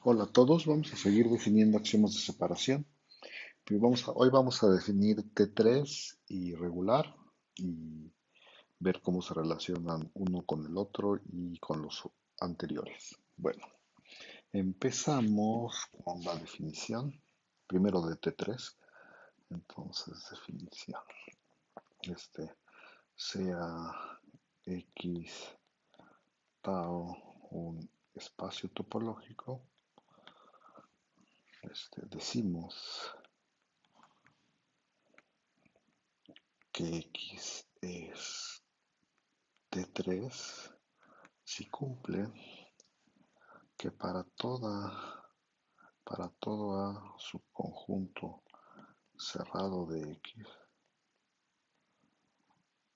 Hola a todos, vamos a seguir definiendo axiomas de separación. Hoy vamos a definir T3 y regular y ver cómo se relacionan uno con el otro y con los anteriores. Bueno, empezamos con la definición, primero de T3. Entonces, definición. Sea X tau un espacio topológico. Decimos que X es T3 si cumple que para todo A subconjunto cerrado de X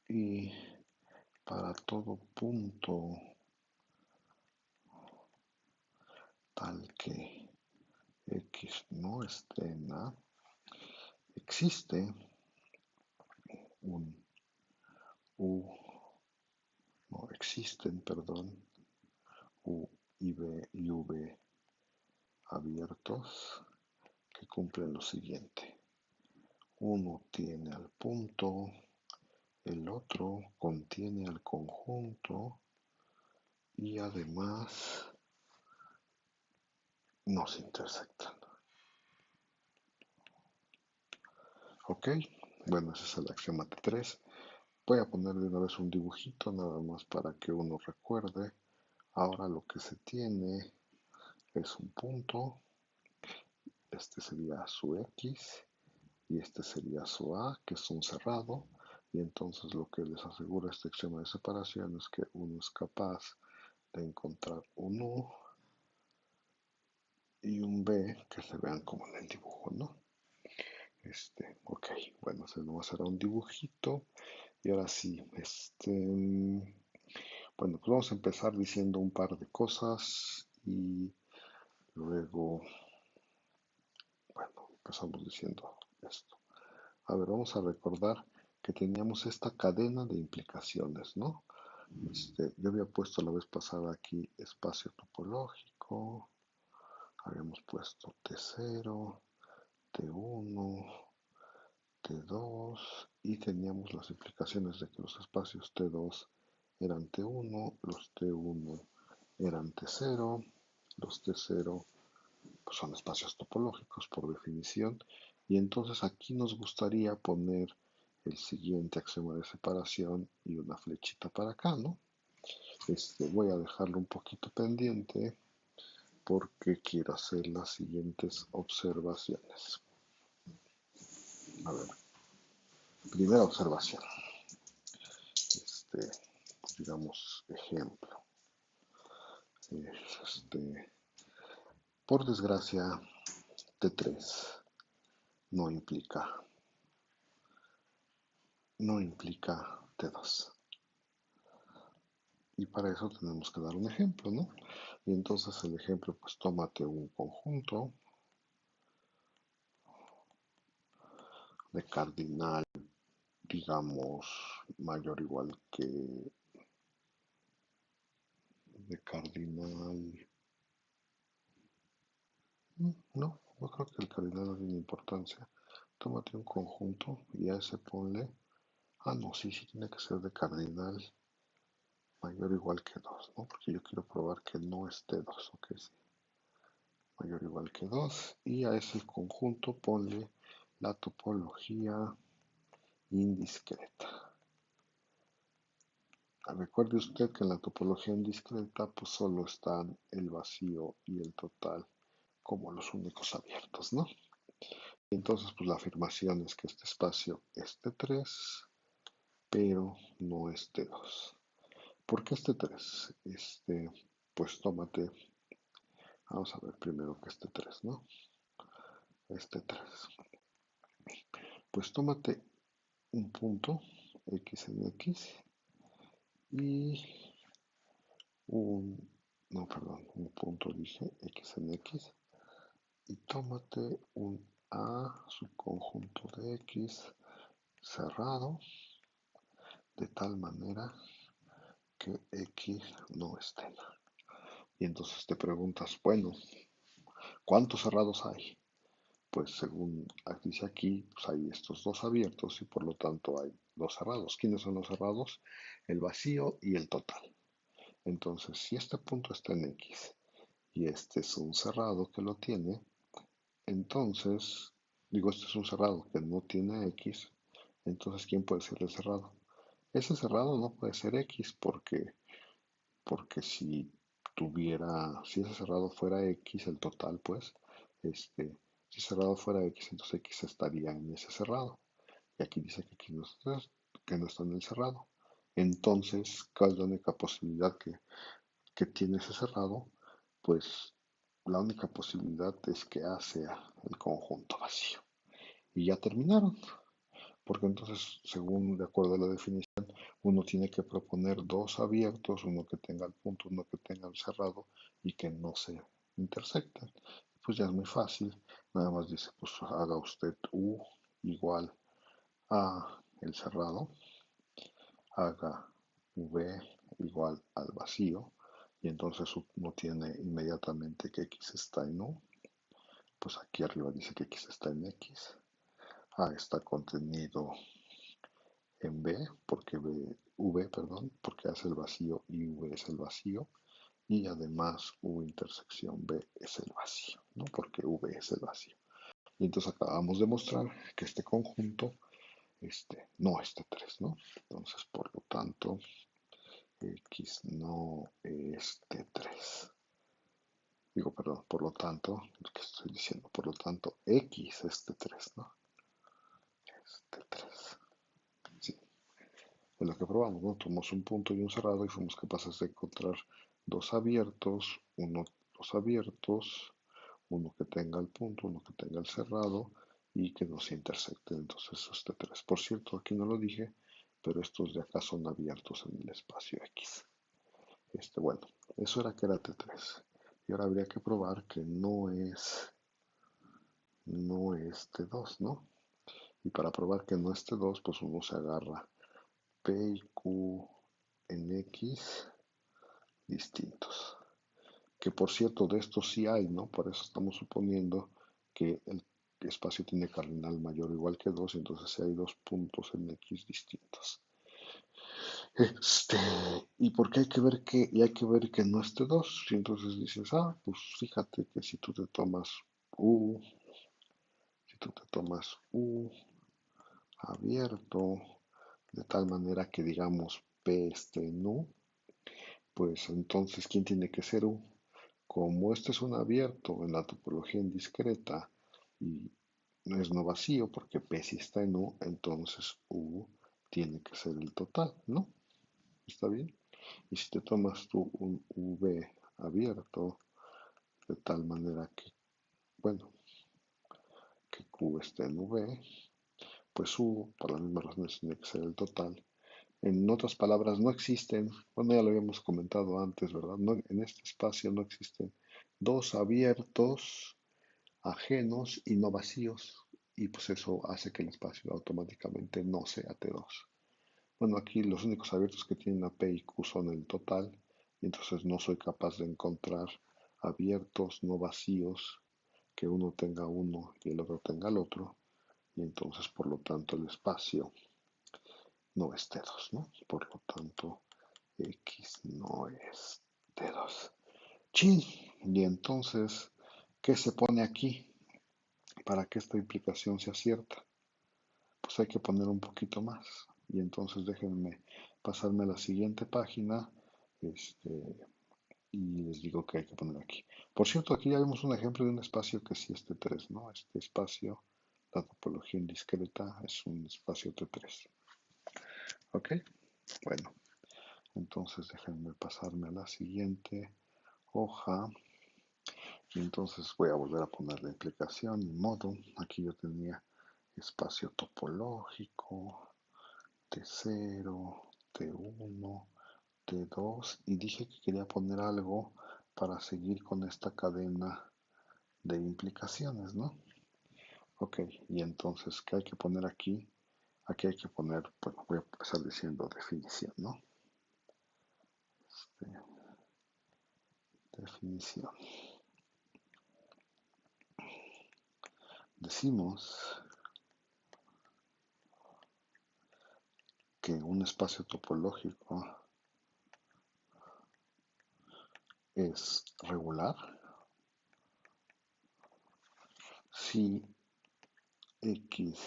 y para todo punto tal que X no esté en A, existe un U, no existen, perdón, U y B y V abiertos que cumplen lo siguiente. Uno tiene al punto, el otro contiene al conjunto y además no se intersectan. Ok, bueno, ese es el axioma T3. Voy a poner de una vez un dibujito nada más para que uno recuerde. Ahora lo que se tiene es un punto, este sería su X y este sería su A, que es un cerrado. Y entonces lo que les asegura este axioma de separación es que uno es capaz de encontrar un U y un B que se vean como en el dibujo, ¿no? Ok, bueno, se nos hará un dibujito. Y ahora sí, bueno, pues vamos a empezar diciendo un par de cosas y luego, bueno, empezamos diciendo esto. A ver, vamos a recordar que teníamos esta cadena de implicaciones, ¿no? Yo había puesto la vez pasada aquí espacio topológico, habíamos puesto T0, T1, T2 y teníamos las implicaciones de que los espacios T2 eran T1, los T1 eran T0, los T0 pues son espacios topológicos por definición y entonces aquí nos gustaría poner el siguiente axioma de separación y una flechita para acá, ¿no? Voy a dejarlo un poquito pendiente porque quiero hacer las siguientes observaciones. A ver, primera observación. Este, digamos, ejemplo. Por desgracia, T3 no implica T2. Y para eso tenemos que dar un ejemplo, ¿no? Y entonces el ejemplo, pues tómate un conjunto de cardinal, digamos, mayor o igual que de cardinal. No, no creo que el cardinal no tiene importancia. Tómate un conjunto y a ese ponle. Ah, no, sí, sí tiene que ser de cardinal mayor o igual que 2, ¿no? Porque yo quiero probar que no esté 2, ok, sí. Mayor o igual que 2. Y a ese conjunto ponle la topología indiscreta. Recuerde usted que en la topología indiscreta pues solo están el vacío y el total como los únicos abiertos, ¿no? Entonces pues la afirmación es que este espacio es T3, pero no es T2. ¿Por qué es T3? Pues tómate, vamos a ver primero que es T3, ¿no? Es T3. Pues tómate un punto X en X y un, no, perdón, un punto dije X en X y tómate un A subconjunto de X cerrado de tal manera que X no esté. Y entonces te preguntas, bueno, ¿Cuántos cerrados hay? Pues según dice aquí, pues hay estos dos abiertos y por lo tanto hay dos cerrados. ¿Quiénes son los cerrados? El vacío y el total. Entonces, si este punto está en X y este es un cerrado que lo tiene, entonces, digo, este es un cerrado que no tiene X, entonces, ¿quién puede ser el cerrado? Ese cerrado no puede ser X porque si ese cerrado fuera X, el total, pues, si cerrado fuera X, entonces X estaría en ese cerrado. Y aquí dice que aquí que no está en el cerrado. Entonces, ¿cuál es la única posibilidad que tiene ese cerrado? Pues la única posibilidad es que A sea el conjunto vacío. Y ya terminaron, porque entonces, según de acuerdo a la definición, uno tiene que proponer dos abiertos, uno que tenga el punto, uno que tenga el cerrado y que no se intersecten. Pues ya es muy fácil, nada más dice, pues haga usted U igual a el cerrado, haga V igual al vacío, y entonces uno tiene inmediatamente que X está en U, pues aquí arriba dice que X está en X, A está contenido en B, porque V, perdón, porque hace el vacío y V es el vacío, y además U intersección B es el vacío, ¿no? Porque V es el vacío. Y entonces acabamos de mostrar que este conjunto no es T3, ¿no? Entonces, por lo tanto, X no es T3. Digo, perdón, por lo tanto, ¿qué estoy diciendo? Por lo tanto, X es T3, ¿no? Es T3. Sí, es lo que probamos, ¿no? Tomamos un punto y un cerrado y fuimos capaces de encontrar dos abiertos, uno que tenga el punto, uno que tenga el cerrado y que no se intersecten. Entonces, eso es T3. Por cierto, aquí no lo dije, pero estos de acá son abiertos en el espacio X. Bueno, eso era que era T3. Y ahora habría que probar que no es T2, ¿no? Y para probar que no es T2, pues uno se agarra P y Q en X distintos. Que por cierto, de estos sí hay, ¿no? Por eso estamos suponiendo que el espacio tiene cardinal mayor o igual que 2, entonces sí hay dos puntos en X distintos. Este, y porque hay que ver que no esté 2, y entonces dices, pues fíjate que U, si tú te tomas U abierto, de tal manera que digamos P esté en U, pues entonces, ¿quién tiene que ser U? Como este es un abierto en la topología indiscreta y no es no vacío porque P sí está en U, entonces U tiene que ser el total, ¿no? ¿Está bien? Y si te tomas tú un V abierto, de tal manera que, bueno, que Q esté en V, pues U, por las mismas razones, tiene que ser el total. En otras palabras, no existen, bueno, ya lo habíamos comentado antes, ¿verdad? No, en este espacio no existen dos abiertos ajenos y no vacíos, y pues eso hace que el espacio automáticamente no sea T2. Bueno, aquí los únicos abiertos que tienen a P y Q son el total, y entonces no soy capaz de encontrar abiertos no vacíos que uno tenga uno y el otro tenga el otro, y entonces por lo tanto el espacio no es T2, ¿no? Por lo tanto, X no es T2. Chin, y entonces, ¿qué se pone aquí para que esta implicación sea cierta? Pues hay que poner un poquito más. Y entonces déjenme pasarme a la siguiente página y les digo que hay que poner aquí. Por cierto, aquí ya vemos un ejemplo de un espacio que sí es T3, ¿no? Este espacio, la topología indiscreta, es un espacio T3. ¿Ok? Bueno, entonces déjenme pasarme a la siguiente hoja. Y entonces voy a volver a poner la implicación y modo. Aquí yo tenía espacio topológico, T0, T1, T2 y dije que quería poner algo para seguir con esta cadena de implicaciones, ¿no? Ok, y entonces, ¿qué hay que poner aquí? Aquí hay que poner, bueno, voy a empezar diciendo definición, ¿no? Definición. decimos que un espacio topológico es regular si X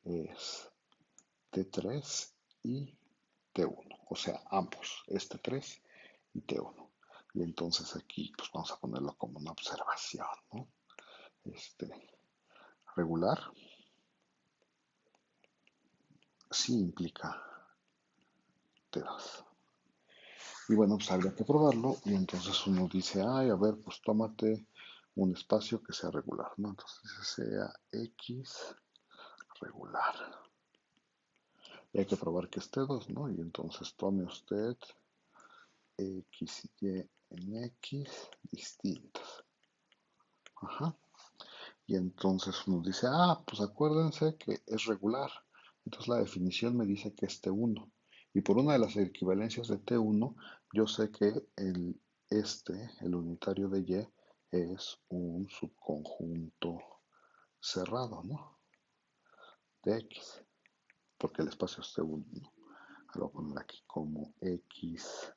es T3 y T1, o sea, ambos, este 3 y T1. Y entonces aquí pues vamos a ponerlo como una observación, ¿no? Este, regular sí implica T2. Y bueno, pues habría que probarlo y entonces uno dice, ay, a ver, pues tómate un espacio que sea regular, ¿no? Entonces sea X regular. Y hay que probar que esté 2, ¿no? Y entonces tome usted X y Y en X distintos. Ajá. Y entonces uno dice, ah, pues acuérdense que es regular. Entonces la definición me dice que es T1. Y por una de las equivalencias de T1, yo sé que el unitario de Y, es un subconjunto cerrado, ¿no? De X, porque el espacio es T1, ¿no? Lo voy a poner aquí como X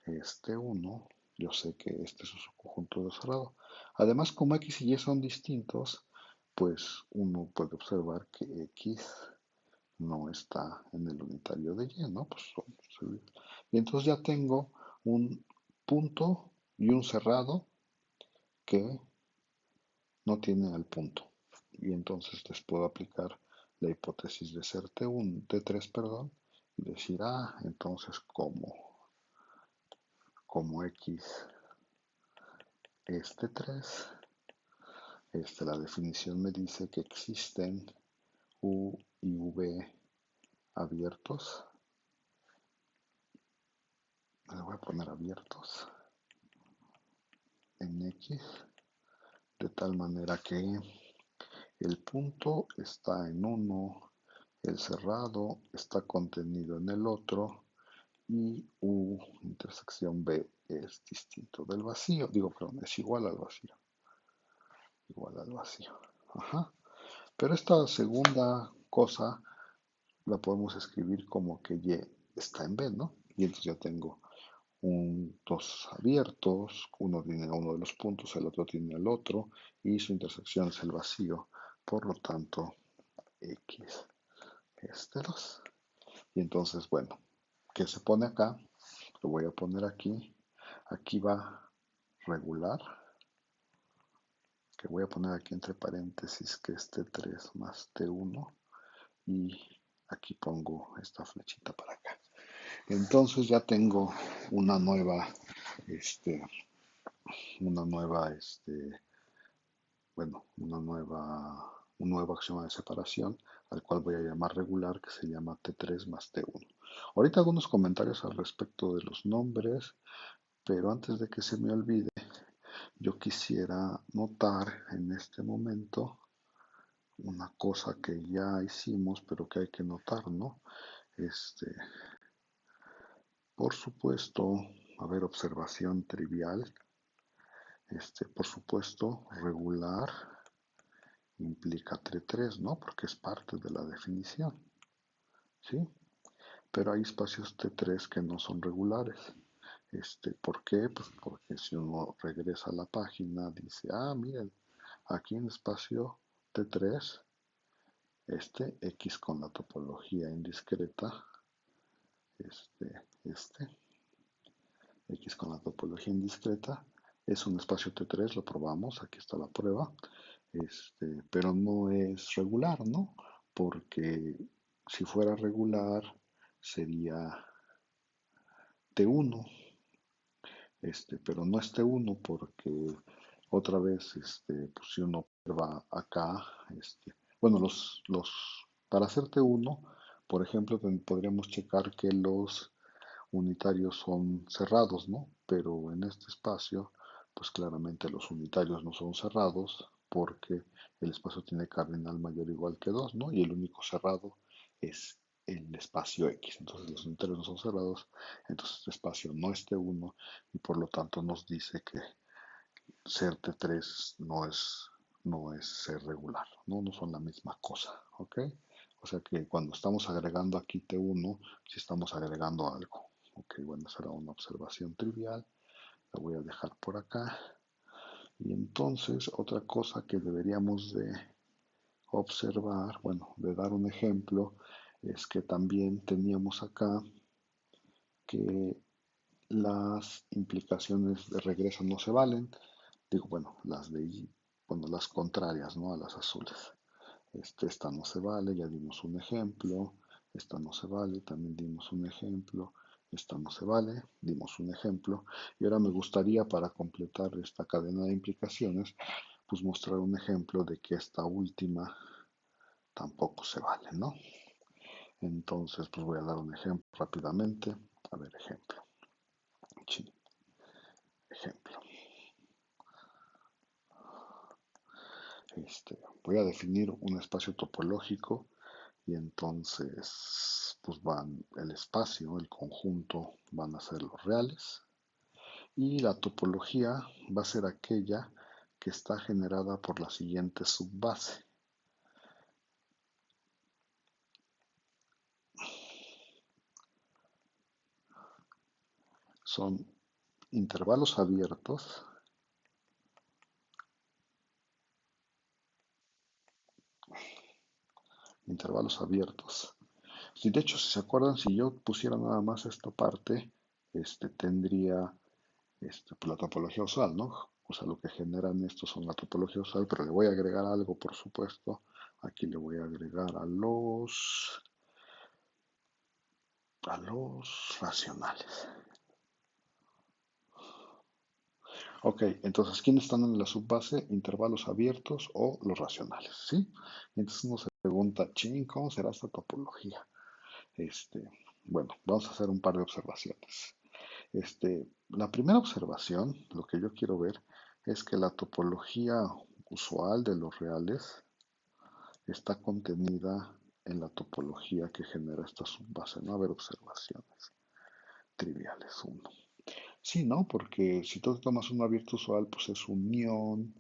es T1. Yo sé que este es un subconjunto cerrado. Además, como X y Y son distintos, pues uno puede observar que X no está en el unitario de Y, ¿no? Pues, y entonces ya tengo un punto y un cerrado que no tiene al punto. Y entonces les puedo aplicar la hipótesis de ser T1, T3, perdón, y decir, ah, entonces como X es T3, la definición me dice que existen U y V abiertos. Le voy a poner abiertos en X, de tal manera que el punto está en uno, el cerrado está contenido en el otro y U intersección B es distinto del vacío. Digo, perdón, es igual al vacío. Igual al vacío. Ajá. Pero esta segunda cosa la podemos escribir como que Y está en B, ¿no? Y entonces ya tengo dos abiertos, uno tiene a uno de los puntos, el otro tiene al otro, y su intersección es el vacío. Por lo tanto, X es de 2. Y entonces, bueno, ¿qué se pone acá? Lo voy a poner aquí. Aquí va regular, que voy a poner aquí entre paréntesis que es T3 más T1. Y aquí pongo esta flechita para acá. Entonces ya tengo una nueva, este, una nueva, bueno, un nuevo axioma de separación al cual voy a llamar regular, que se llama T3 más T1. Ahorita algunos comentarios al respecto de los nombres, pero antes de que se me olvide, yo quisiera notar en este momento una cosa que ya hicimos, pero que hay que notar, ¿no? Este, por supuesto, a ver, observación trivial. Por supuesto, regular implica T3, ¿no? Porque es parte de la definición, ¿sí? Pero hay espacios T3 que no son regulares. ¿Por qué? Pues porque si uno regresa a la página, dice, ah, miren, aquí en espacio T3, X con la topología indiscreta, este, X con la topología indiscreta, es un espacio T3, lo probamos, aquí está la prueba, pero no es regular, ¿no? Porque si fuera regular sería T1, pero no es T1 porque otra vez, pues si uno va acá, bueno, para hacer T1, por ejemplo, podríamos checar que los unitarios son cerrados, ¿no? Pero en este espacio, pues claramente los unitarios no son cerrados porque el espacio tiene cardinal mayor o igual que 2, ¿no? Y el único cerrado es el espacio X. Entonces los unitarios no son cerrados, entonces este espacio no es T1 y por lo tanto nos dice que ser T3 no es no es ser regular, ¿no? No son la misma cosa, ¿ok? O sea que cuando estamos agregando aquí T1, si estamos agregando algo. Ok, bueno, será una observación trivial. La voy a dejar por acá. Y entonces, otra cosa que deberíamos de observar, bueno, de dar un ejemplo, es que también teníamos acá que las implicaciones de regreso no se valen. Digo, bueno, bueno, las contrarias, ¿no? A las azules. Esta no se vale, ya dimos un ejemplo. Esta no se vale, también dimos un ejemplo. Esta no se vale, dimos un ejemplo. Y ahora me gustaría, para completar esta cadena de implicaciones, pues mostrar un ejemplo de que esta última tampoco se vale, ¿no? Entonces, pues voy a dar un ejemplo rápidamente. A ver, ejemplo. Sí, ejemplo. Voy a definir un espacio topológico y entonces pues van el espacio, el conjunto van a ser los reales y la topología va a ser aquella que está generada por la siguiente subbase. Son intervalos abiertos, intervalos abiertos. Si de hecho, si se acuerdan, si yo pusiera nada más esta parte, tendría pues la topología usual, ¿no? O sea, lo que generan estos son la topología usual, pero le voy a agregar algo, por supuesto. Aquí le voy a agregar a los racionales. Ok, entonces, ¿quiénes están en la subbase? Intervalos abiertos o los racionales, ¿sí? Entonces uno se pregunta, ching, ¿cómo será esta topología? Este, bueno, vamos a hacer un par de observaciones. La primera observación, lo que yo quiero ver, es que la topología usual de los reales está contenida en la topología que genera esta subbase. No va a haber observaciones triviales. Uno. Sí, ¿no? Porque si tú tomas un abierto usual, pues es unión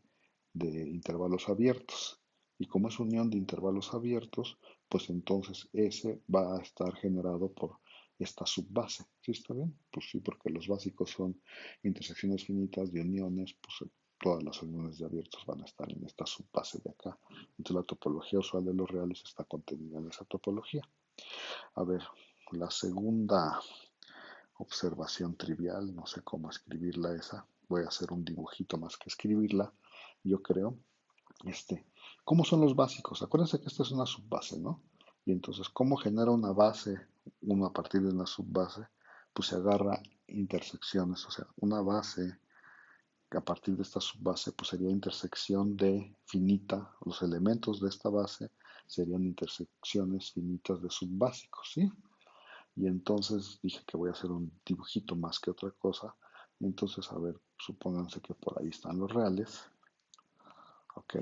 de intervalos abiertos. Y como es unión de intervalos abiertos, pues entonces ese va a estar generado por esta subbase. ¿Sí está bien? Pues sí, porque los básicos son intersecciones finitas de uniones, pues todas las uniones de abiertos van a estar en esta subbase de acá. Entonces la topología usual de los reales está contenida en esa topología. A ver, la segunda observación trivial, no sé cómo escribirla esa. Voy a hacer un dibujito más que escribirla, yo creo. Este, ¿Cómo son los básicos? Acuérdense que esta es una subbase, ¿no? Y entonces, ¿cómo genera una base uno a partir de una subbase? Pues se agarra intersecciones, o sea, una base que a partir de esta subbase, pues sería intersección de finita, los elementos de esta base serían intersecciones finitas de subbásicos, ¿sí? Y entonces dije que voy a hacer un dibujito más que otra cosa. Y entonces, a ver, supónganse que por ahí están los reales, ¿ok?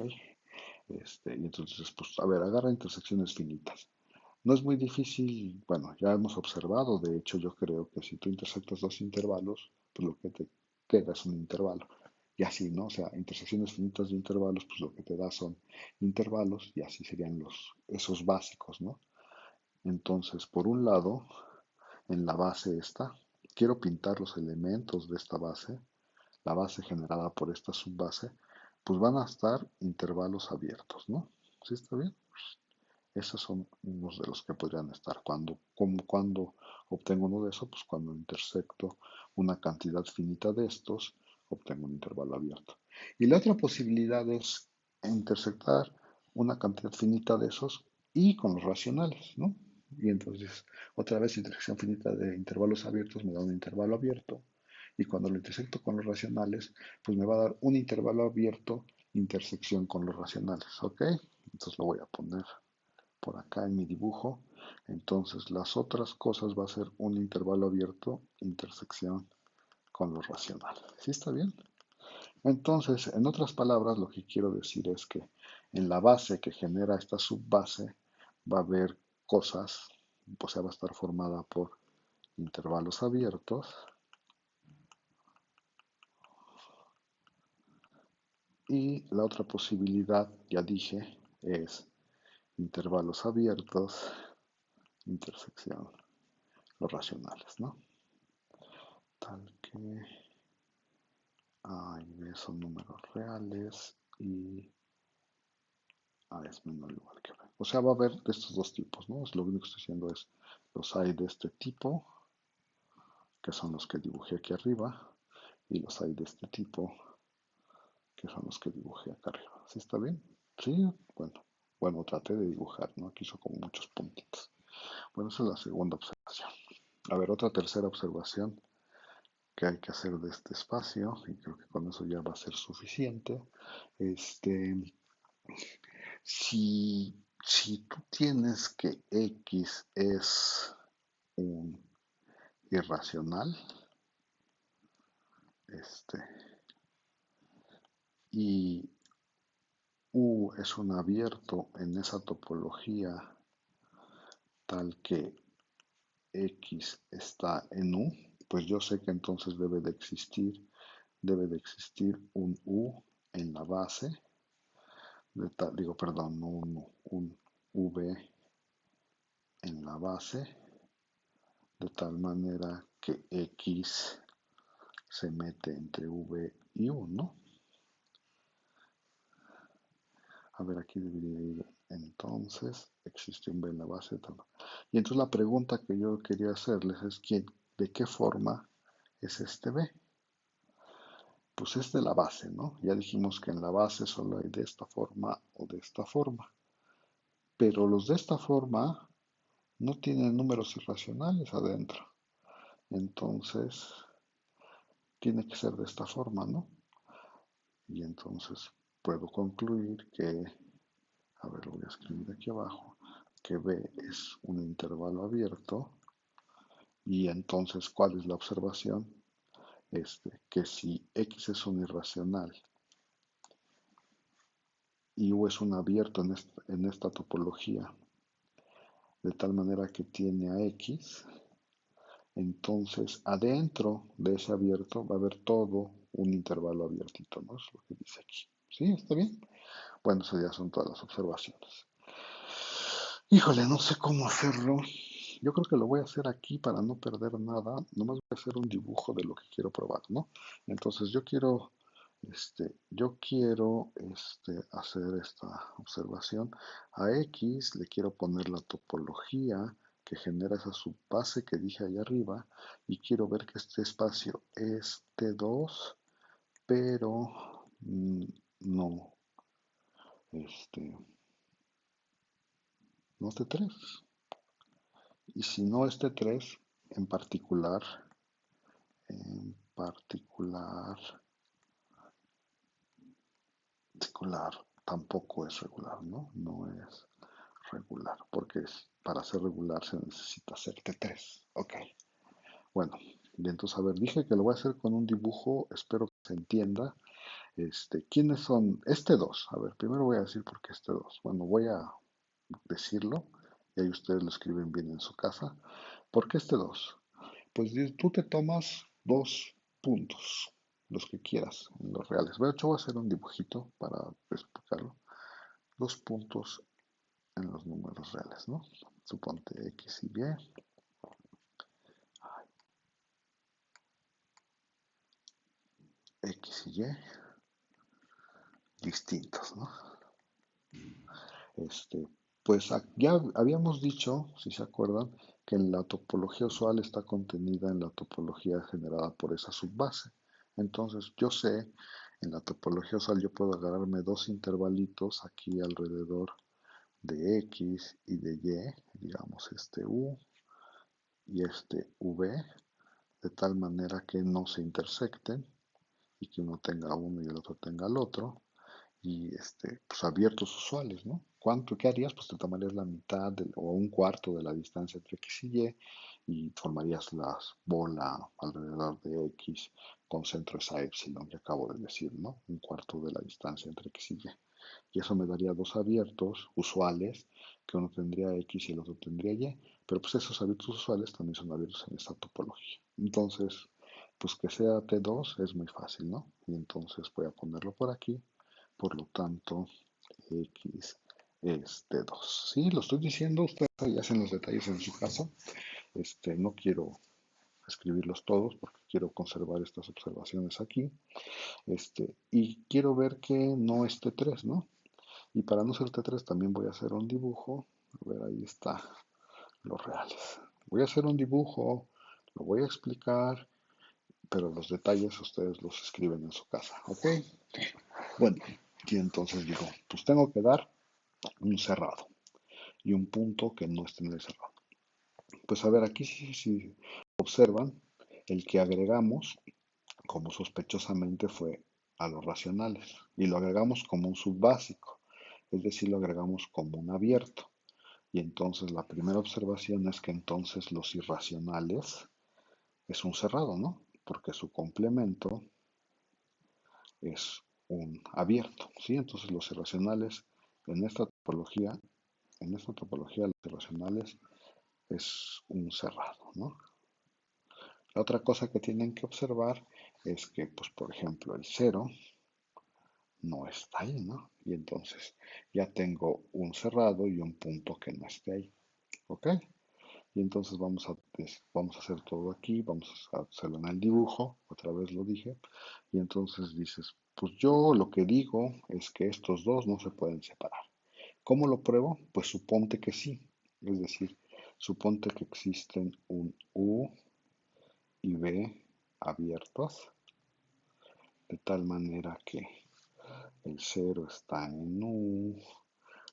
Y entonces, pues, a ver, agarra intersecciones finitas. No es muy difícil, bueno, ya hemos observado, de hecho yo creo que si tú intersectas dos intervalos, pues lo que te queda es un intervalo. Y así, ¿no? O sea, intersecciones finitas de intervalos, pues lo que te da son intervalos y así serían esos básicos, ¿no? Entonces, por un lado, en la base esta, quiero pintar los elementos de esta base, la base generada por esta subbase, pues van a estar intervalos abiertos, ¿no? ¿Sí está bien? Esos son unos de los que podrían estar. Cuando obtengo uno de esos, pues cuando intersecto una cantidad finita de estos, obtengo un intervalo abierto. Y la otra posibilidad es intersectar una cantidad finita de esos y con los racionales, ¿no? Y entonces, otra vez, intersección finita de intervalos abiertos me da un intervalo abierto. Y cuando lo intersecto con los racionales, pues me va a dar un intervalo abierto intersección con los racionales, ¿ok? Entonces lo voy a poner por acá en mi dibujo. Entonces las otras cosas va a ser un intervalo abierto, intersección con lo racional. ¿Sí está bien? Entonces, en otras palabras, lo que quiero decir es que en la base que genera esta subbase va a haber cosas, o sea, va a estar formada por intervalos abiertos Y la otra posibilidad, ya dije, es intervalos abiertos, intersección, los racionales, ¿no? Tal que A y B son números reales y A es menor o igual que B. O sea, va a haber de estos dos tipos, ¿no? Lo único que estoy diciendo es, los hay de este tipo, que son los que dibujé aquí arriba, y los hay de este tipo, que son los que dibujé acá arriba. ¿Sí está bien? Sí, bueno. Bueno, traté de dibujar, ¿no? Aquí hizo como muchos puntitos. Bueno, esa es la segunda observación. A ver, otra tercera observación que hay que hacer de este espacio, y creo que con eso ya va a ser suficiente. Este, si tú tienes que X es un irracional, este, y U es un abierto en esa topología tal que X está en U, pues yo sé que entonces debe de existir un U en la base, digo, perdón, no un U, un V en la base, de tal manera que X se mete entre V y U, ¿no? A ver, aquí debería ir, entonces, existe un V en la base. Tal. Y entonces la pregunta que yo quería hacerles es, ¿de qué forma es este V? Pues es de la base, ¿no? Ya dijimos que en la base solo hay de esta forma o de esta forma. Pero los de esta forma no tienen números irracionales adentro. Entonces, tiene que ser de esta forma, ¿no? Y entonces puedo concluir que, a ver, lo voy a escribir aquí abajo, que B es un intervalo abierto. Y entonces, ¿cuál es la observación? Que si X es un irracional y U es un abierto en esta topología, de tal manera que tiene a X, entonces adentro de ese abierto va a haber todo un intervalo abiertito, ¿no? Es lo que dice aquí. ¿Sí? ¿Está bien? Bueno, eso ya son todas las observaciones. Híjole, no sé cómo hacerlo. Yo creo que lo voy a hacer aquí para no perder nada. Nomás voy a hacer un dibujo de lo que quiero probar, ¿no? Entonces yo quiero hacer esta observación. A X le quiero poner la topología que genera esa subbase que dije allá arriba y quiero ver que este espacio es T2, pero no, este, no T3. Y si no es T3, en particular, en particular, particular tampoco es regular, ¿no? No es regular, porque para ser regular se necesita ser T3. Ok, bueno, y entonces, a ver, dije que lo voy a hacer con un dibujo, espero que se entienda. ¿Quiénes son? Este 2. A ver, primero voy a decir por qué este 2. Bueno, voy a decirlo, y ahí ustedes lo escriben bien en su casa. ¿Por qué este 2? Pues tú te tomas 2 puntos, los que quieras, en los reales. De hecho, voy a hacer un dibujito para explicarlo. 2 puntos en los números reales, ¿no? Suponte X y Y. X y Y distintos, ¿no? Pues ya habíamos dicho, si se acuerdan, que la topología usual está contenida en la topología generada por esa subbase. Entonces, yo sé, en la topología usual yo puedo agarrarme 2 intervalitos aquí alrededor de X y de Y, digamos este U y este V, de tal manera que no se intersecten y que uno tenga uno y el otro tenga el otro, y pues abiertos usuales, ¿no? ¿Qué harías? Pues te tomarías la mitad o un cuarto de la distancia entre X y formarías la bola alrededor de X con centro esa epsilon que acabo de decir, ¿no? Un cuarto de la distancia entre X y Y. Y eso me daría 2 abiertos usuales, que uno tendría X y el otro tendría Y, pero pues esos abiertos usuales también son abiertos en esta topología. Entonces, pues que sea T2 es muy fácil, ¿no? Y entonces voy a ponerlo por aquí. por lo tanto, x es de 2. Sí, lo estoy diciendo, ustedes ahí hacen los detalles en su casa. No quiero escribirlos todos porque quiero conservar estas observaciones aquí. Y quiero ver que no esté 3, ¿no? Y para no ser T3 también voy a hacer un dibujo. A ver, ahí está los reales. Voy a hacer un dibujo, lo voy a explicar, pero los detalles ustedes los escriben en su casa, ¿ok? Bueno, y entonces digo, pues tengo que dar un cerrado y un punto que no esté en el cerrado. Pues a ver, aquí si observan, el que agregamos, como sospechosamente fue a los racionales, y lo agregamos como un subbásico, es decir, lo agregamos como un abierto. Y entonces la primera observación es que entonces los irracionales es un cerrado, ¿no? Porque su complemento es un abierto, ¿sí? Entonces los irracionales en esta topología, los irracionales es un cerrado, ¿no? La otra cosa que tienen que observar es que, pues, por ejemplo, el cero no está ahí, ¿no? Y entonces ya tengo un cerrado y un punto que no esté ahí, ¿ok? Y entonces vamos a hacer todo aquí, vamos a hacerlo en el dibujo, otra vez lo dije, y entonces dices, pues yo lo que digo es que estos dos no se pueden separar. ¿Cómo lo pruebo? Pues suponte que sí, es decir, suponte que existen un U y B abiertos, de tal manera que el cero está en U,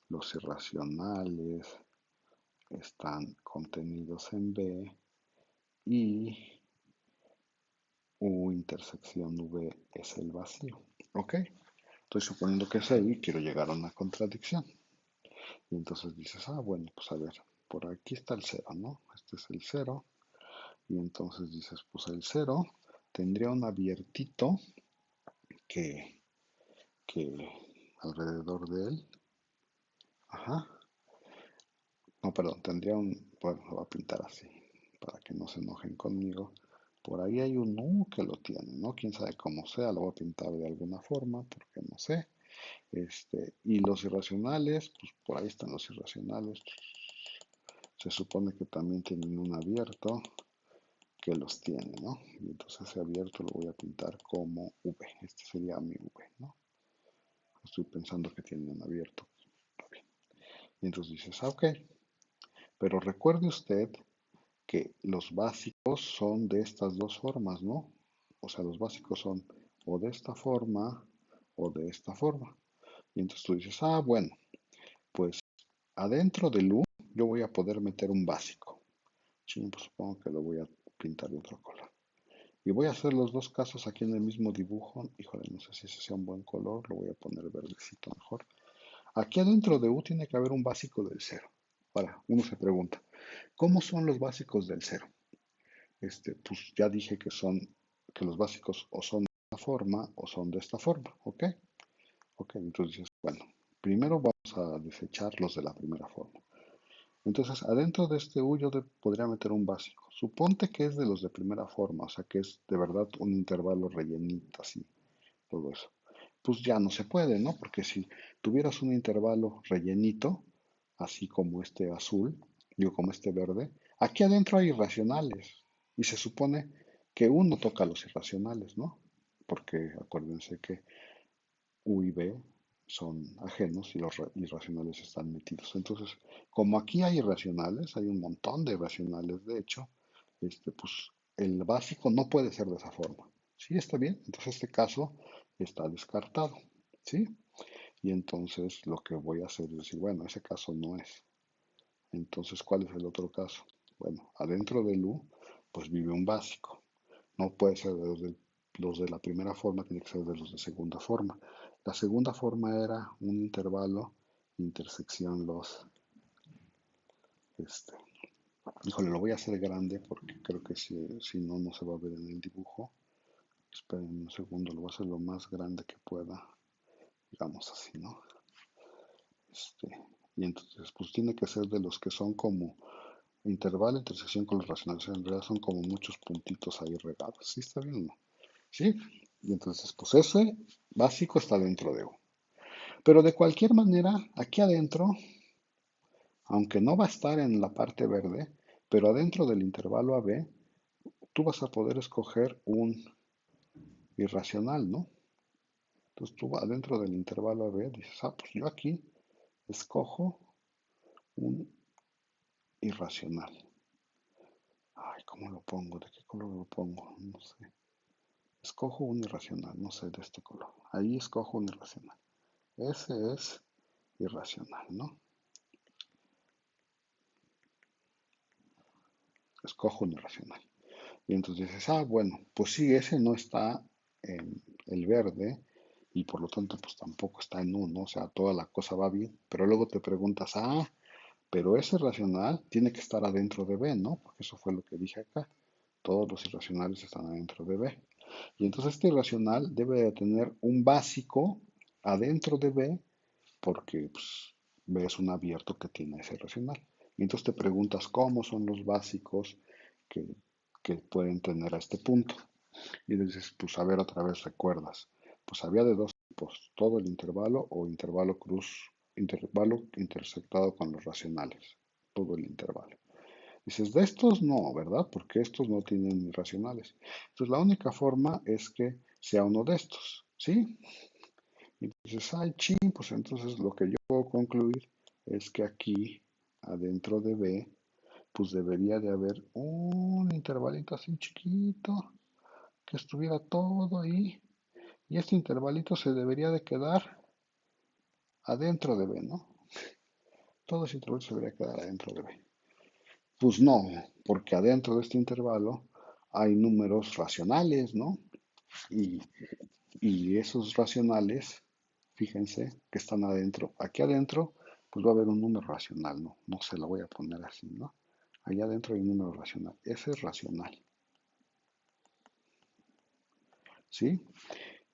los irracionales están contenidos en B y U intersección V es el vacío. ¿Ok? Estoy suponiendo que es ahí, quiero llegar a una contradicción. Y entonces dices, ah, bueno, pues a ver, por aquí está el cero, ¿no? Este es el cero. Y entonces dices, pues el cero tendría un abiertito que, que alrededor de él, ajá, no, perdón, tendría un, bueno, lo voy a pintar así, para que no se enojen conmigo. Por ahí hay un U que lo tiene, ¿no? Quién sabe cómo sea, lo voy a pintar de alguna forma, porque no sé. Y los irracionales, pues por ahí están los irracionales. Se supone que también tienen un abierto que los tiene, ¿no? Y entonces ese abierto lo voy a pintar como V. Este sería mi V, ¿no? Estoy pensando que tienen un abierto. Y entonces dices, ah, ok. Pero recuerde usted que los básicos son de estas dos formas, ¿no? O sea, los básicos son o de esta forma o de esta forma. Y entonces tú dices, ah, bueno, pues adentro del U yo voy a poder meter un básico. Sí, pues supongo que lo voy a pintar de otro color. Y voy a hacer los dos casos aquí en el mismo dibujo. Híjole, no sé si ese sea un buen color, lo voy a poner verdecito mejor. Aquí adentro de U tiene que haber un básico del cero. Ahora, uno se pregunta, ¿cómo son los básicos del cero? Pues ya dije que que los básicos o son de esta forma o son de esta forma, ¿ok? Ok, entonces, bueno, primero vamos a desechar los de la primera forma. Entonces, adentro de este U yo podría meter un básico. Suponte que es de los de primera forma, o sea que es de verdad un intervalo rellenito, así, todo eso. Pues ya no se puede, ¿no? Porque si tuvieras un intervalo rellenito, así como este azul, digo como este verde, aquí adentro hay irracionales. Y se supone que uno toca los irracionales, ¿no? Porque acuérdense que U y B son ajenos y los irracionales están metidos. Entonces, como aquí hay irracionales, hay un montón de irracionales, de hecho, pues el básico no puede ser de esa forma. ¿Sí? ¿Está bien? Entonces este caso está descartado. ¿Sí? Y entonces lo que voy a hacer es decir, bueno, ese caso no es. Entonces, ¿cuál es el otro caso? Bueno, adentro del U, pues vive un básico. No puede ser de los de la primera forma, tiene que ser de los de segunda forma. La segunda forma era un intervalo, intersección los, este, híjole, lo voy a hacer grande porque creo que si no, no se va a ver en el dibujo. Esperen un segundo, lo voy a hacer lo más grande que pueda, digamos así, ¿no? Este, y entonces, pues tiene que ser de los que son como intervalo, intersección con los racionales. En realidad son como muchos puntitos ahí regados. ¿Sí está bien o no? ¿Sí? Y entonces, pues ese básico está dentro de U. Pero de cualquier manera, aquí adentro, aunque no va a estar en la parte verde, pero adentro del intervalo AB, tú vas a poder escoger un irracional, ¿no? Entonces tú adentro del intervalo AB dices, ah, pues yo aquí escojo un irracional. Ay, ¿cómo lo pongo? ¿De qué color lo pongo? No sé. Escojo un irracional, no sé, de este color. Ahí escojo un irracional. Ese es irracional, ¿no? Escojo un irracional. Y entonces dices, ah, bueno, pues sí, ese no está en el verde y por lo tanto pues tampoco está en uno, o sea, toda la cosa va bien. Pero luego te preguntas, ah, pero ese irracional tiene que estar adentro de B, ¿no? Porque eso fue lo que dije acá. Todos los irracionales están adentro de B. Y entonces este irracional debe de tener un básico adentro de B porque pues, B es un abierto que tiene ese irracional. Y entonces te preguntas cómo son los básicos que, que pueden tener a este punto. Y dices, pues a ver otra vez recuerdas. Pues había de dos tipos, todo el intervalo o intervalo cruz, intervalo intersectado con los racionales, todo el intervalo. Dices, de estos no, ¿verdad? Porque estos no tienen irracionales. Entonces la única forma es que sea uno de estos, ¿sí? Y dices, ay, ching, pues entonces lo que yo puedo concluir es que aquí, adentro de B, pues debería de haber un intervalito así chiquito que estuviera todo ahí. Y este intervalito se debería de quedar adentro de B, ¿no? Todo ese intervalo se debería quedar adentro de B. Pues no, porque adentro de este intervalo hay números racionales, ¿no? Y, y esos racionales, fíjense que están adentro. Aquí adentro, pues va a haber un número racional, ¿no? No se lo voy a poner así, ¿no? Allá adentro hay un número racional. Ese es racional, ¿sí?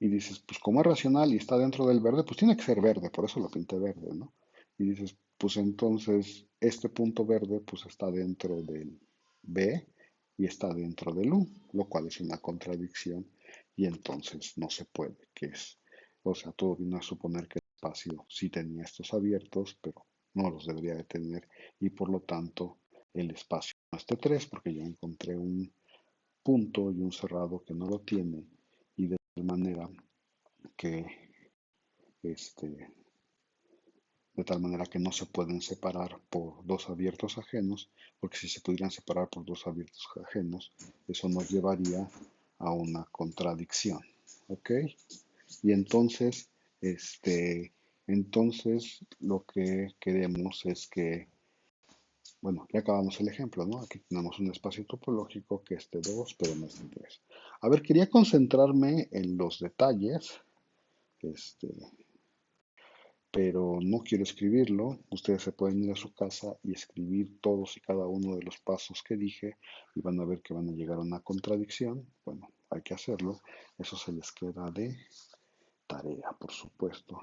Y dices, pues como es racional y está dentro del verde, pues tiene que ser verde, por eso lo pinté verde, ¿no? Y dices, pues entonces este punto verde pues está dentro del B y está dentro del U, lo cual es una contradicción y entonces no se puede, que es, o sea, todo vino a suponer que el espacio sí tenía estos abiertos, pero no los debería de tener y por lo tanto el espacio no es T3 porque yo encontré un punto y un cerrado que no lo tiene y de tal manera que este, de tal manera que no se pueden separar por dos abiertos ajenos, porque si se pudieran separar por dos abiertos ajenos, eso nos llevaría a una contradicción, ¿ok? Y entonces, entonces lo que queremos es que, bueno, ya acabamos el ejemplo, ¿no? Aquí tenemos un espacio topológico que es T2, pero no es T3. A ver, quería concentrarme en los detalles, este, pero no quiero escribirlo. Ustedes se pueden ir a su casa y escribir todos y cada uno de los pasos que dije y van a ver que van a llegar a una contradicción. Bueno, hay que hacerlo. Eso se les queda de tarea, por supuesto,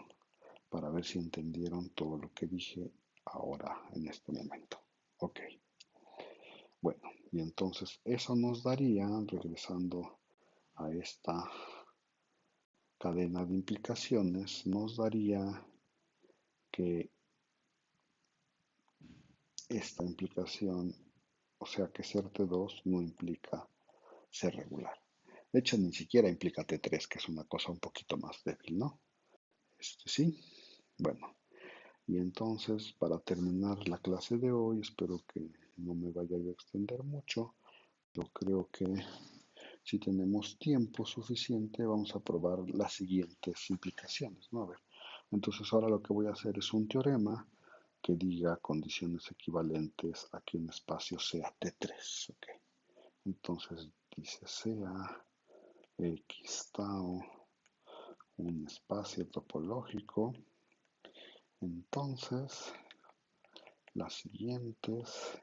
para ver si entendieron todo lo que dije ahora en este momento. Ok, bueno, y entonces eso nos daría, regresando a esta cadena de implicaciones, nos daría que esta implicación, o sea que ser T2 no implica ser regular. De hecho, ni siquiera implica T3, que es una cosa un poquito más débil, ¿no? Sí. Bueno, y entonces para terminar la clase de hoy, espero que no me vaya a extender mucho. Yo creo que si tenemos tiempo suficiente, vamos a probar las siguientes implicaciones, ¿no? A ver, entonces ahora lo que voy a hacer es un teorema que diga condiciones equivalentes a que un espacio sea T3. ¿Ok? Entonces dice sea X tau un espacio topológico. Entonces las siguientes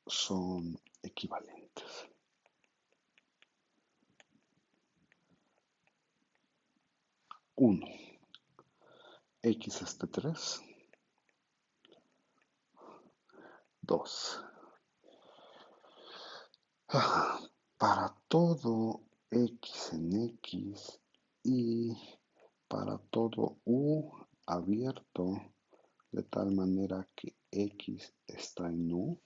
son equivalentes. 1. X es T3. 2. Para todo X en X y para todo U abierto de tal manera que X está en U,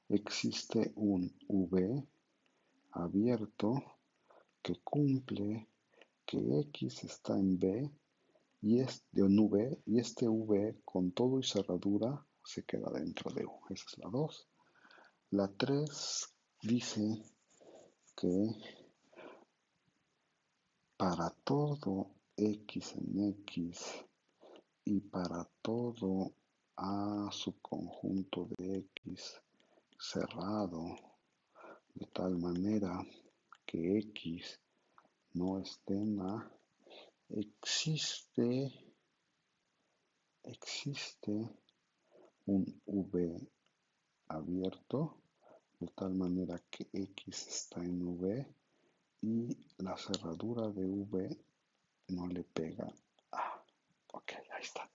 existe un V abierto que cumple que X está en B y es de un V y este V con todo y cerradura se queda dentro de U. Esa es la 2. La 3 dice que para todo X en X y para todo A subconjunto de X cerrado de tal manera que X no esté en A, existe un V abierto de tal manera que X está en V y la cerradura de V no le pega A. Ok, ahí está.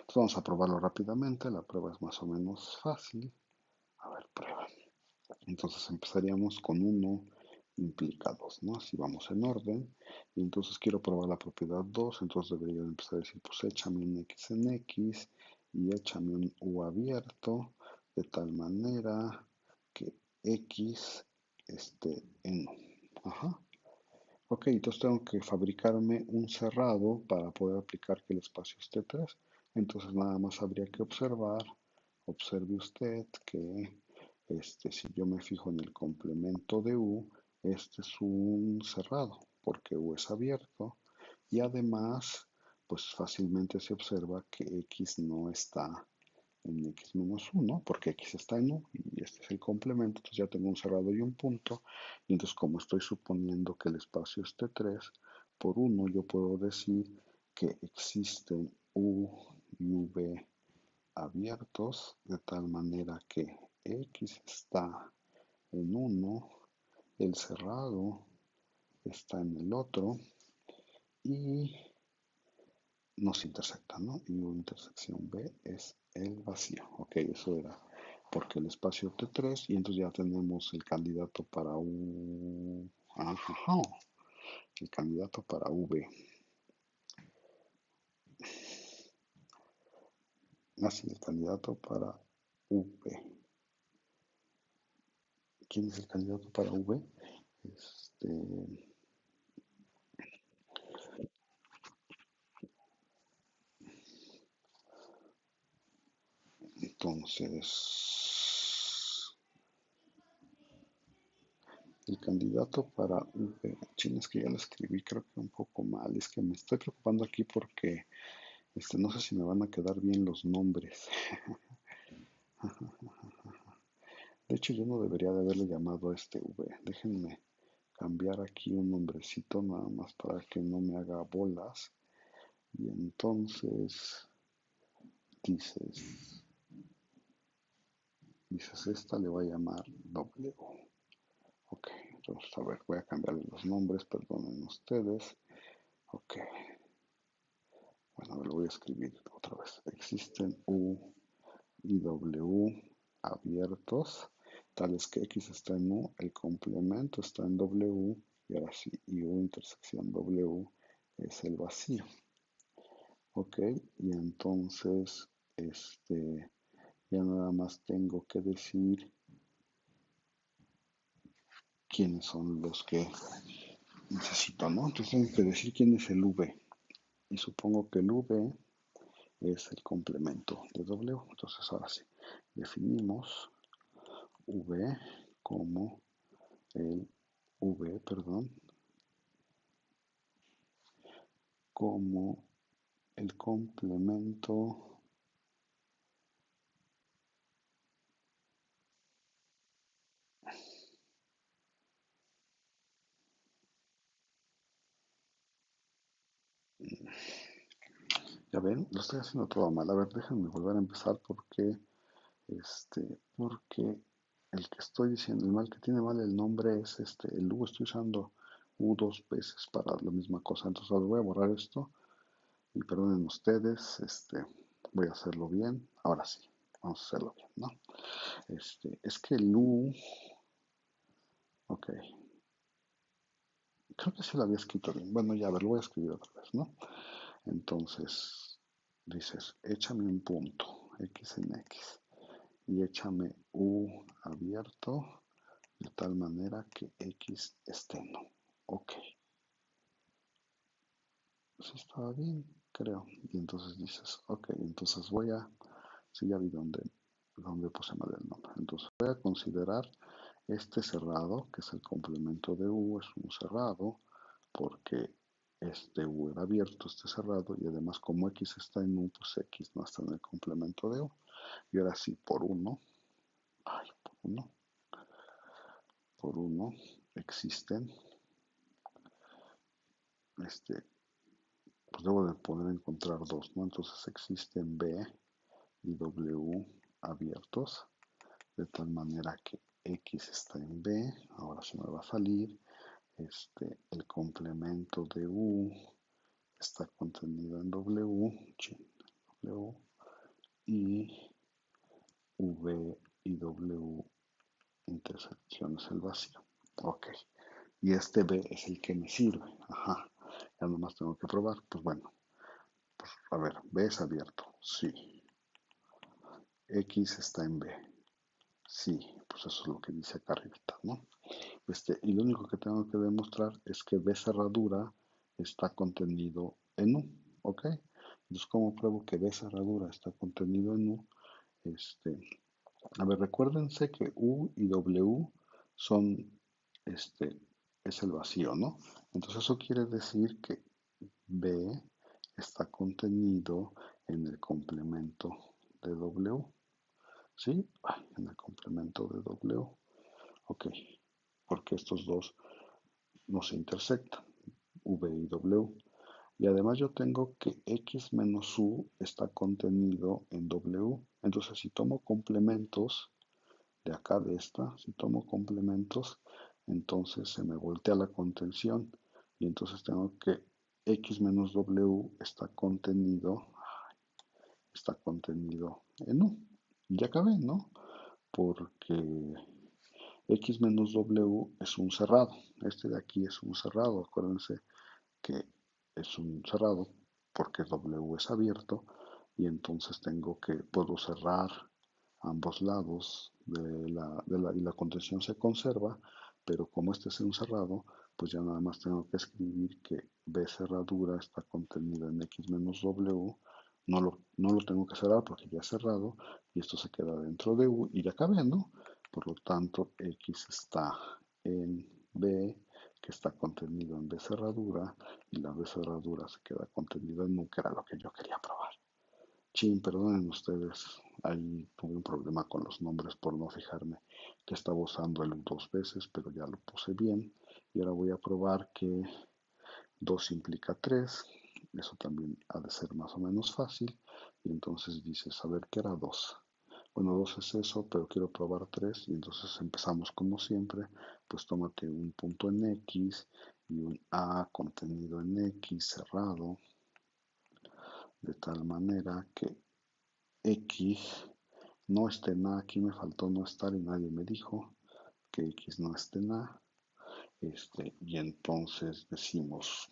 Entonces vamos a probarlo rápidamente. La prueba es más o menos fácil. A ver, prueba. Entonces empezaríamos con uno implica 2, ¿no? Así vamos en orden. Y entonces quiero probar la propiedad 2, entonces debería empezar a decir, pues échame un X en X y échame un U abierto de tal manera que X esté en U. Ajá. Ok, entonces tengo que fabricarme un cerrado para poder aplicar que el espacio esté 3. Entonces nada más habría que observe usted que si yo me fijo en el complemento de U, este es un cerrado, porque U es abierto, y además, pues fácilmente se observa que X no está en X menos 1, porque X está en U, y este es el complemento, entonces ya tengo un cerrado y un punto, y entonces como estoy suponiendo que el espacio esté 3, por 1 yo puedo decir que existen U y V abiertos de tal manera que X está en uno, el cerrado está en el otro y nos intersectan, ¿no? Y U intersección B es el vacío. Ok, eso era porque el espacio T3 y entonces ya tenemos el candidato para U. Ajá, el candidato para V. Así, el candidato para V. ¿Quién es el candidato para V? Este, entonces, el candidato para V. Chile, es que ya lo escribí, creo que un poco mal. Es que me estoy preocupando aquí porque no sé si me van a quedar bien los nombres. De hecho, yo no debería de haberle llamado a este V. Déjenme cambiar aquí un nombrecito nada más para que no me haga bolas. Y entonces dices, esta le voy a llamar W. Ok, entonces a ver, voy a cambiarle los nombres, perdonen ustedes. Ok, bueno, lo voy a escribir otra vez. Existen U y W abiertos, tales que X está en U, el complemento está en W, y ahora sí, y U intersección W es el vacío. Ok, y entonces, ya nada más tengo que decir quiénes son los que necesito, ¿no? Entonces tengo que decir quién es el V. Y supongo que el V es el complemento de W. Entonces ahora sí, definimos V como el V, perdón, como el complemento ya ven, lo estoy haciendo todo mal. A ver, déjenme volver a empezar porque el que estoy diciendo, el mal que tiene mal el nombre es el U. Estoy usando U dos veces para la misma cosa. Entonces ahora voy a borrar esto y perdonen ustedes, voy a hacerlo bien. Ahora sí, vamos a hacerlo bien, ¿no? Es que el U, ok, creo que sí lo había escrito bien. Bueno, ya, a ver, lo voy a escribir otra vez, ¿no? Entonces, dices, échame un punto, X en X, y échame U abierto, de tal manera que X esté en U. Ok, sí estaba bien, creo. Y entonces dices, ok, entonces voy a, sí ya vi dónde puse mal el nombre. Entonces voy a considerar este cerrado, que es el complemento de U, es un cerrado, porque este U era abierto, este cerrado, y además como X está en U, pues X no está en el complemento de U. Y ahora sí, por uno, existen, este, pues debo de poder encontrar dos, ¿no? Entonces existen B y W abiertos, de tal manera que X está en B, ahora se me va a salir, el complemento de U está contenido en W, W y V y W intersecciones el vacío. Ok. Y este B es el que me sirve. Ajá. Ya nomás tengo que probar. Pues bueno, pues a ver, B es abierto. Sí. X está en B. Sí. Pues eso es lo que dice acá arriba, ¿no? Y lo único que tengo que demostrar es que B cerradura está contenido en U. ¿Ok? Entonces, ¿cómo pruebo que B cerradura está contenido en U? Este, A ver, recuérdense que U y W son, este, es el vacío, ¿no? Entonces eso quiere decir que B está contenido en el complemento de W, ¿sí? Ay, en el complemento de W, ok, porque estos dos no se intersectan, V y W. Y además yo tengo que X menos U está contenido en W. Entonces si tomo complementos, de acá de esta, si tomo complementos, entonces se me voltea la contención y entonces tengo que X menos W está contenido en U. Y ya acabé, ¿no? Porque X menos W es un cerrado. Este de aquí es un cerrado. Acuérdense que es un cerrado porque W es abierto y entonces puedo cerrar ambos lados y la contención se conserva, pero como este es un cerrado, pues ya nada más tengo que escribir que B cerradura está contenido en X menos W, no lo tengo que cerrar porque ya es cerrado y esto se queda dentro de U y ya cabe, ¿no? Por lo tanto, X está en B, que está contenido en B cerradura, y la B cerradura se queda contenido en U, que era lo que yo quería probar. Chin, perdonen ustedes, ahí tuve un problema con los nombres por no fijarme que estaba usando el U dos veces, pero ya lo puse bien. Y ahora voy a probar que 2 implica 3. Eso también ha de ser más o menos fácil. Y entonces dices, a ver, ¿qué era 2? Bueno, 2 es eso, pero quiero probar 3. Y entonces empezamos como siempre. Pues tómate un punto en X y un A contenido en X cerrado. De tal manera que X no esté en A. Aquí me faltó no estar y nadie me dijo que X no esté en A. Y entonces decimos,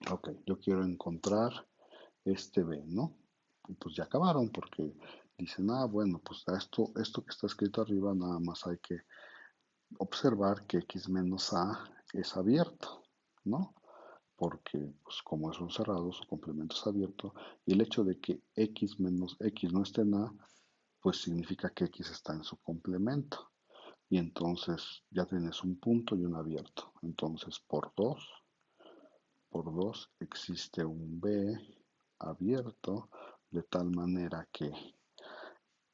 ok, yo quiero encontrar este B, ¿no? Y pues ya acabaron porque dicen, bueno, pues esto que está escrito arriba nada más hay que observar que X menos A es abierto, ¿no? Porque pues como es un cerrado, su complemento es abierto y el hecho de que X menos X no esté en A, pues significa que X está en su complemento. Y entonces ya tienes un punto y un abierto. Entonces por dos existe un B abierto de tal manera que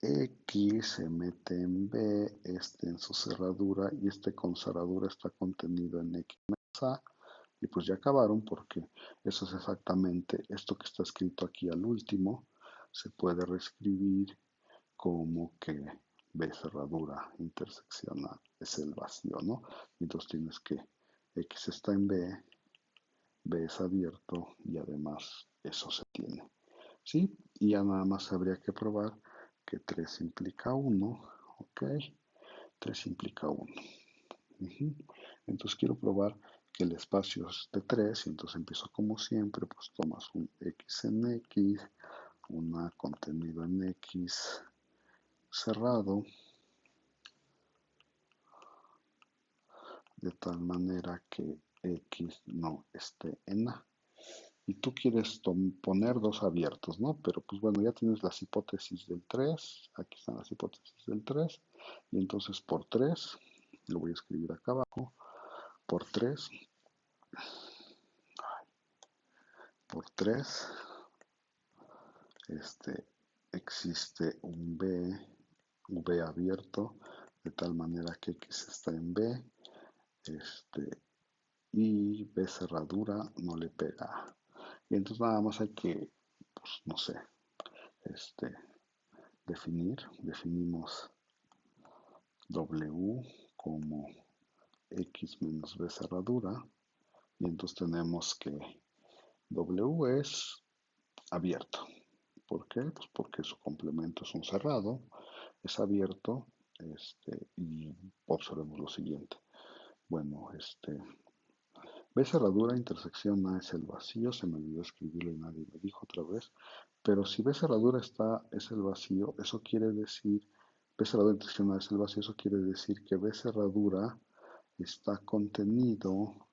X se mete en B, este en su cerradura y este con cerradura está contenido en X menos A. Y pues ya acabaron porque eso es exactamente esto que está escrito aquí al último. Se puede reescribir como que B cerradura interseccional es el vacío, ¿no? Entonces tienes que X está en B, B es abierto y además eso se tiene, ¿sí? Y ya nada más habría que probar que 3 implica 1, ¿ok? 3 implica 1. Entonces quiero probar que el espacio es de 3 y entonces empiezo como siempre, pues tomas un X en X, una contenido en X cerrado, de tal manera que X no esté en A. Y tú quieres poner dos abiertos, ¿no? Pero pues bueno, ya tienes las hipótesis del 3, aquí están las hipótesis del 3, y entonces por 3, lo voy a escribir acá abajo, por 3, por 3, existe un V abierto, de tal manera que X está en B, y B cerradura no le pega. Y entonces nada más hay que, pues no sé, este, definimos W como X menos B cerradura, y entonces tenemos que W es abierto. ¿Por qué? Pues porque su complemento es un cerrado, es abierto, y observemos lo siguiente. Bueno, B cerradura, intersección A es el vacío, se me olvidó escribirlo y nadie me dijo otra vez, pero si B cerradura es el vacío, eso quiere decir, B cerradura, intersección A es el vacío, eso quiere decir que B cerradura está contenido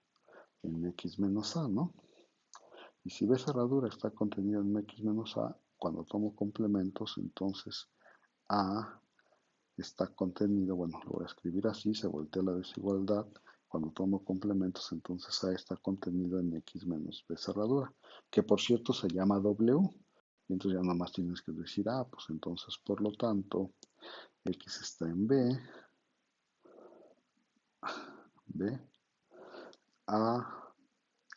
en X menos A, ¿no? Y si B cerradura está contenido en X menos A, cuando tomo complementos, entonces A está contenido, bueno, lo voy a escribir así, se voltea la desigualdad. Cuando tomo complementos, entonces A está contenido en X menos B cerradura, que por cierto se llama W. Y entonces ya nada más tienes que decir A, pues entonces por lo tanto X está en B, B, A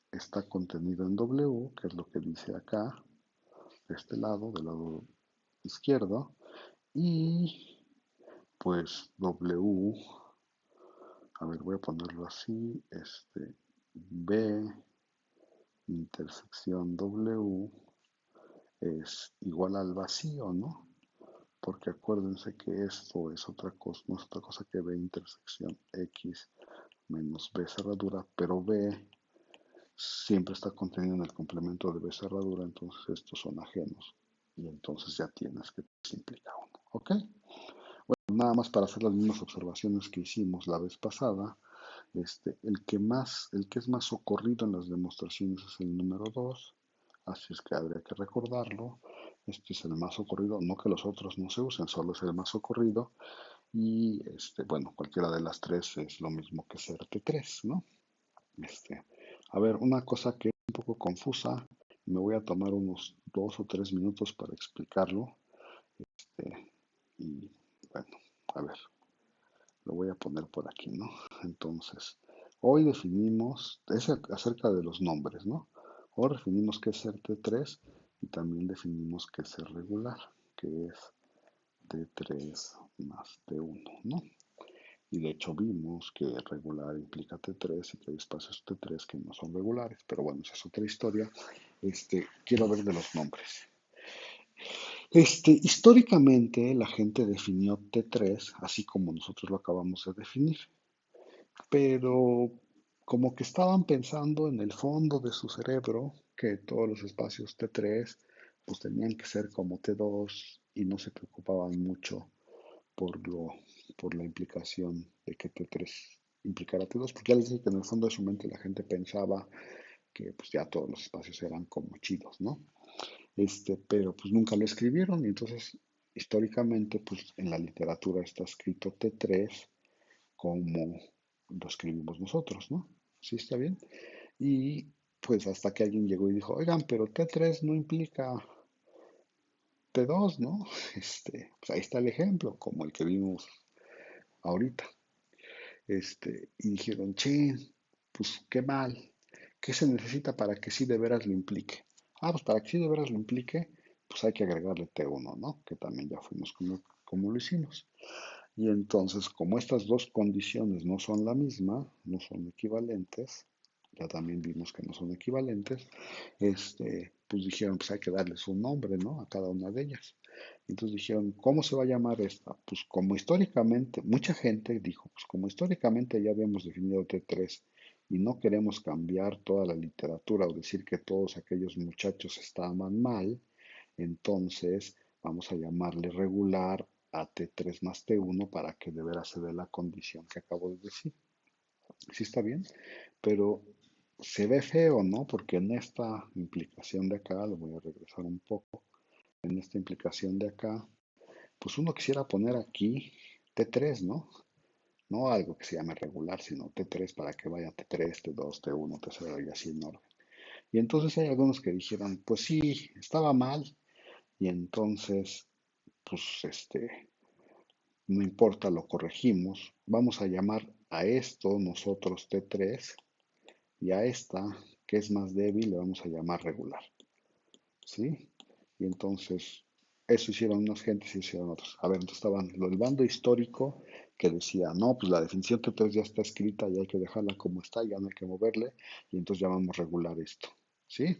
está contenido en W, que es lo que dice acá, de este lado, del lado izquierdo, y pues W, a ver, voy a ponerlo así, B intersección W es igual al vacío, ¿no? Porque acuérdense que esto es otra cosa, no es otra cosa que B intersección X menos B cerradura, pero B siempre está contenido en el complemento de B cerradura, entonces estos son ajenos y entonces ya tienes que implica uno, ¿ok? Bueno, nada más para hacer las mismas observaciones que hicimos la vez pasada, el que es más socorrido en las demostraciones es el número 2, así es que habría que recordarlo. Este es el más socorrido, no que los otros no se usen, solo es el más socorrido. Y bueno, cualquiera de las tres es lo mismo que ser T3, ¿no? Este, a ver, una cosa que es un poco confusa, me voy a tomar unos 2 o 3 minutos para explicarlo. Y bueno, a ver, lo voy a poner por aquí, ¿no? Entonces, hoy definimos, es acerca de los nombres, ¿no? Hoy definimos qué es ser T3 y también definimos qué es ser regular, que es T3 más T1, ¿no? Y de hecho vimos que regular implica T3 y que hay espacios T3 que no son regulares, pero bueno, esa es otra historia. Quiero ver de los nombres. Históricamente la gente definió T3 así como nosotros lo acabamos de definir, pero como que estaban pensando en el fondo de su cerebro que todos los espacios T3 pues tenían que ser como T2 y no se preocupaban mucho por por la implicación de que T3 implicara T2, porque ya les dije que en el fondo de su mente la gente pensaba que pues ya todos los espacios eran como chidos, ¿no? Pero pues nunca lo escribieron y entonces históricamente pues en la literatura está escrito T3 como lo escribimos nosotros, ¿no? ¿Sí está bien? Y pues hasta que alguien llegó y dijo, oigan, pero T3 no implica T2, ¿no? Pues ahí está el ejemplo, como el que vimos ahorita. Y dijeron, che, pues qué mal, ¿qué se necesita para que sí de veras lo implique? Ah, pues para que sí de veras lo implique, pues hay que agregarle T1, ¿no? Que también ya fuimos como lo hicimos. Y entonces, como estas dos condiciones no son la misma, no son equivalentes, ya también vimos que no son equivalentes, pues dijeron, pues hay que darles un nombre, ¿no? A cada una de ellas. Entonces dijeron, ¿cómo se va a llamar esta? Pues como históricamente, mucha gente dijo, pues como históricamente ya habíamos definido T3 y no queremos cambiar toda la literatura o decir que todos aquellos muchachos estaban mal, entonces vamos a llamarle regular a T3 más T1 para que de veras se dé la condición que acabo de decir. Sí está bien, pero se ve feo, ¿no? Porque en esta implicación de acá, lo voy a regresar un poco, en esta implicación de acá, pues uno quisiera poner aquí T3, ¿no? No algo que se llame regular, sino T3 para que vaya T3, T2, T1, T0 y así en orden. Y entonces hay algunos que dijeron, pues sí, estaba mal, y entonces, pues no importa, lo corregimos. Vamos a llamar a esto nosotros T3 y a esta, que es más débil, le vamos a llamar regular. ¿Sí? Y entonces, eso hicieron unas gentes y hicieron otros. A ver, entonces estaban el bando histórico que decía, no, pues la definición T3 ya está escrita y hay que dejarla como está, ya no hay que moverle, y entonces llamamos regular esto. ¿Sí?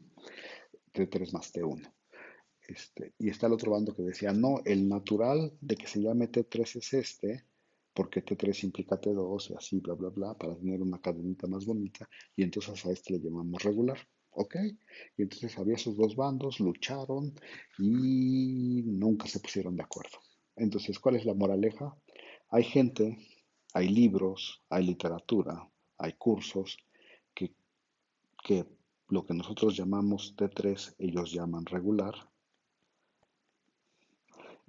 T3 más T1. Y está el otro bando que decía, no, el natural de que se llame T3 es porque T3 implica T2 y así, bla, bla, bla, para tener una cadenita más bonita, y entonces a este le llamamos regular, ¿ok? Y entonces había esos dos bandos, lucharon y nunca se pusieron de acuerdo. Entonces, ¿cuál es la moraleja? Hay gente, hay libros, hay literatura, hay cursos que, que lo que nosotros llamamos T3, ellos llaman regular,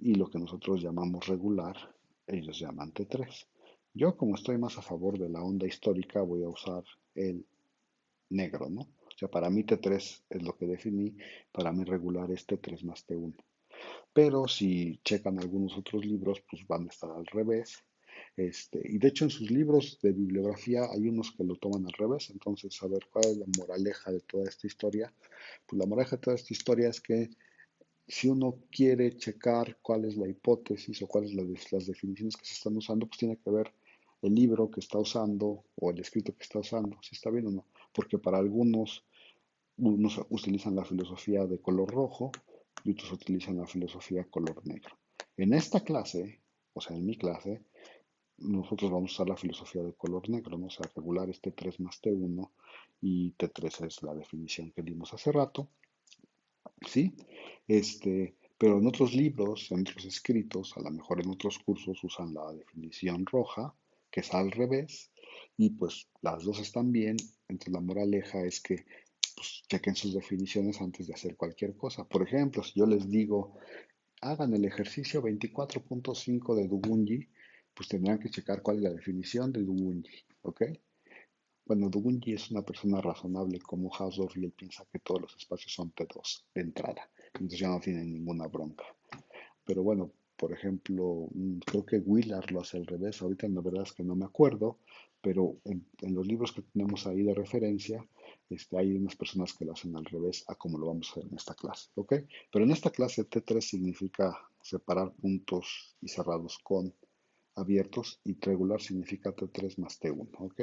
y lo que nosotros llamamos regular, ellos llaman T3. Yo, como estoy más a favor de la onda histórica, voy a usar el negro, ¿no? O sea, para mí T3 es lo que definí, para mí regular es T3 más T1. Pero si checan algunos otros libros, pues van a estar al revés. Y de hecho en sus libros de bibliografía hay unos que lo toman al revés. Entonces, a ver, ¿cuál es la moraleja de toda esta historia? Pues la moraleja de toda esta historia es que si uno quiere checar cuál es la hipótesis o cuáles son las definiciones que se están usando, pues tiene que ver el libro que está usando o el escrito que está usando, si está bien o no. Porque para algunos, unos utilizan la filosofía de color rojo y otros utilizan la filosofía color negro. En esta clase, o sea, en mi clase, nosotros vamos a usar la filosofía de color negro, ¿no? O sea, regular es T3 más T1 y T3 es la definición que dimos hace rato. ¿Sí? Pero en otros libros, en otros escritos, a lo mejor en otros cursos usan la definición roja, que es al revés, y pues las dos están bien, entonces la moraleja es que pues, chequen sus definiciones antes de hacer cualquier cosa. Por ejemplo, si yo les digo, hagan el ejercicio 24.5 de Dugunji, pues tendrán que checar cuál es la definición de Dugunji, ¿ok? Bueno, Dugunji es una persona razonable como Hausdorff y él piensa que todos los espacios son T2 de entrada. Entonces ya no tienen ninguna bronca. Pero bueno, por ejemplo, creo que Willard lo hace al revés. Ahorita la verdad es que no me acuerdo, pero en los libros que tenemos ahí de referencia, hay unas personas que lo hacen al revés a como lo vamos a hacer en esta clase, ¿ok? Pero en esta clase T3 significa separar puntos y cerrados con abiertos y regular significa T3 más T1, ¿ok?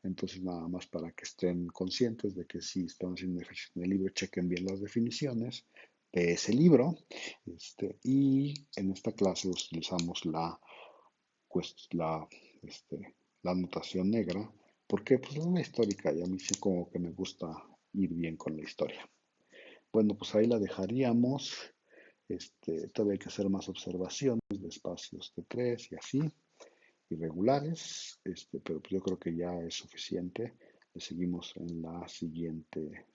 Entonces, nada más para que estén conscientes de que si están haciendo un ejercicio en el libro, chequen bien las definiciones de ese libro. Y en esta clase utilizamos la, la notación negra, porque pues, es una histórica y a mí sí como que me gusta ir bien con la historia. Bueno, pues ahí la dejaríamos. Todavía hay que hacer más observaciones de espacios de 3 y así irregulares, pero pues yo creo que ya es suficiente. Le seguimos en la siguiente